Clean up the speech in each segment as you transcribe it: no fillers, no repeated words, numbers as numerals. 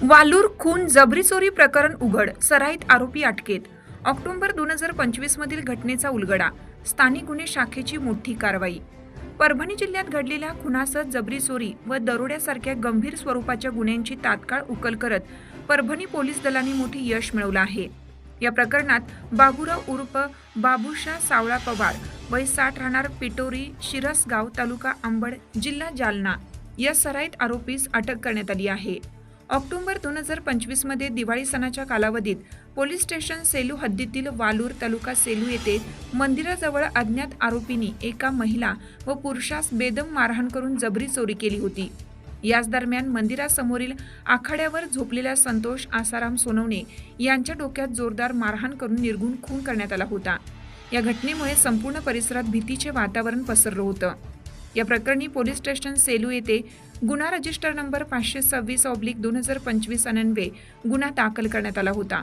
वालूर खून जबरी चोरी प्रकरण उघड, सराईत आरोपी अटकेत. ऑक्टोबर 2025 मधील घटनेचा उलगडा, स्थानिक गुन्हे शाखेची मोठी कारवाई. परभणी जिल्ह्यात घडलेल्या खुनासह जबरी चोरी व दरोड्यासारख्या गंभीर स्वरूपाच्या गुन्ह्यांची तात्काळ उकल करत परभणी पोलीस दलाने मोठे यश मिळवलं आहे. या प्रकरणात बाबूराव उर्फ बाबूशा सावळा पवार, वय 60, राहणार पिटोरी, शिरसगाव, तालुका अंबड, जिल्हा जालना, या सराईत आरोपीस अटक करण्यात आली आहे. ऑक्टोबर 2025 मध्ये दिवाळी सणाच्या कालावधीत पोलीस स्टेशन सेलू हद्दीतील वालूर, तालुका सेलू येथे मंदिराजवळ अज्ञात आरोपींनी एका महिला व पुरुषास बेदम मारहाण करून जबरी चोरी केली होती. याच दरम्यान मंदिरासमोरील आखाड्यावर झोपलेल्या संतोष आसाराम सोनवणे यांच्या डोक्यात जोरदार मारहाण करून निर्घुण खून करण्यात आला होता. या घटनेमुळे संपूर्ण परिसरात भीतीचे वातावरण पसरलं होतं. या प्रकरणी पोलीस स्टेशन सेलू येथे गुन्हा रजिस्टर नंबर 526/2025 अन्वये गुन्हा दाखल करण्यात आला होता.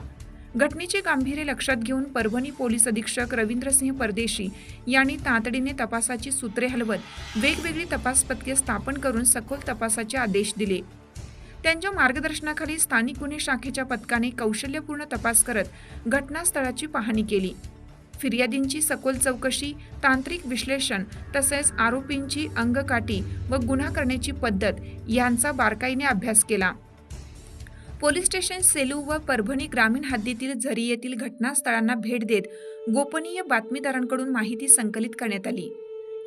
घटनेचे गांभीर्य लक्षात घेऊन परभणी पोलीस अधीक्षक रवींद्रसिंह परदेशी यांनी तातडीने तपासाची सूत्रे हलवत वेगवेगळी तपास पथके स्थापन करून सखोल तपासाचे आदेश दिले. त्यांच्या मार्गदर्शनाखाली स्थानिक गुन्हे शाखेच्या पथकाने कौशल्यपूर्ण तपास करत घटनास्थळाची पाहणी केली. फिर्यादींची सखोल चौकशी, तांत्रिक विश्लेषण तसेच आरोपींची अंगकाठी व गुन्हा करण्याची पद्धत यांचा बारकाईने अभ्यास केला. पोलीस स्टेशन सेलू व परभणी ग्रामीण हद्दीतील झरी येथील घटनास्थळांना भेट देत गोपनीय बातमीदारांकडून माहिती संकलित करण्यात आली.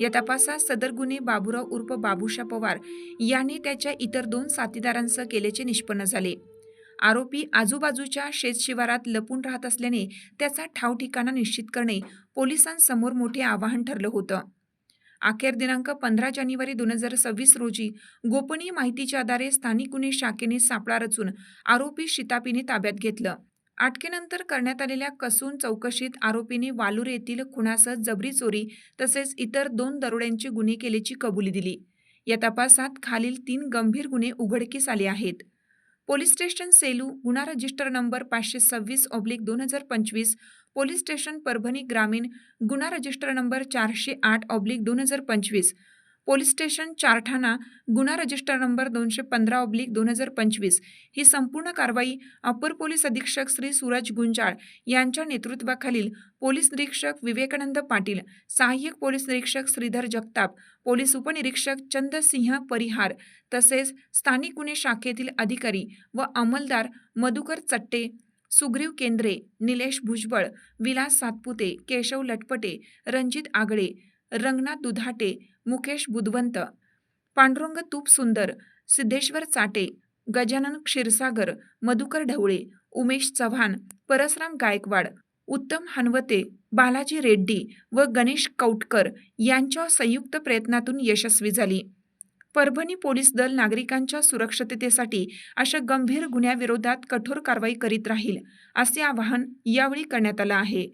या तपासात सदर गुन्हे बाबूराव उर्फ बाबूशा पवार यांनी त्याच्या इतर 2 साथीदारांसह केल्याचे निष्पन्न झाले. आरोपी आजूबाजूच्या शेतशिवारात लपून राहत असल्याने त्याचा ठाव ठिकाणा निश्चित करणे पोलिसांसमोर मोठे आव्हान ठरलं होतं. अखेर दिनांक 15 जानेवारी 2026 रोजी गोपनीय माहितीच्या आधारे स्थानिक गुन्हे शाखेने सापळा रचून आरोपी शितापीने ताब्यात घेतलं. अटकेनंतर करण्यात आलेल्या कसून चौकशीत आरोपीने वालूर येथील खुनासह जबरी चोरी तसेच इतर 2 दरोड्यांचे गुन्हे केल्याची कबुली दिली. या तपासात खालील 3 गंभीर गुन्हे उघडकीस आले आहेत. पोलीस स्टेशन सेलू गुन्हा register number 526/2025, police station Parbhani ग्रामीण गुन्हा register number 408/2025, police station Charthana गुन्हा रजिस्टर नंबर 215/2025 ही संपूर्ण कारवाई अपर पोलीस अधीक्षक श्री सूरज गुंजाळ यांच्या नेतृत्वाखालील पोलीस निरीक्षक विवेकानंद पाटील, सहाय्यक पोलीस निरीक्षक श्रीधर जगताप, पोलीस उपनिरीक्षक चंद्रसिंह परिहार तसेच स्थानिक गुन्हे शाखेतील अधिकारी व अंमलदार मधुकर चट्टे, सुग्रीव केंद्रे, निलेश भुजबळ, विलास सातपुते, केशव लटपटे, रणजित आगळे, रंगनाथ दुधाटे, मुकेश बुधवंत, पांडुरंग तूप सुंदर, सिद्धेश्वर चाटे, गजानन क्षीरसागर, मधुकर ढवळे, उमेश चव्हाण, परसराम गायकवाड, उत्तम हनवते, बालाजी रेड्डी व गणेश कौटकर यांच्या संयुक्त प्रयत्नातून यशस्वी झाली. परभणी पोलीस दल नागरिकांच्या सुरक्षिततेसाठी अशा गंभीर गुन्ह्याविरोधात कठोर कारवाई करीत राहील, असे आवाहन यावेळी करण्यात आलं आहे.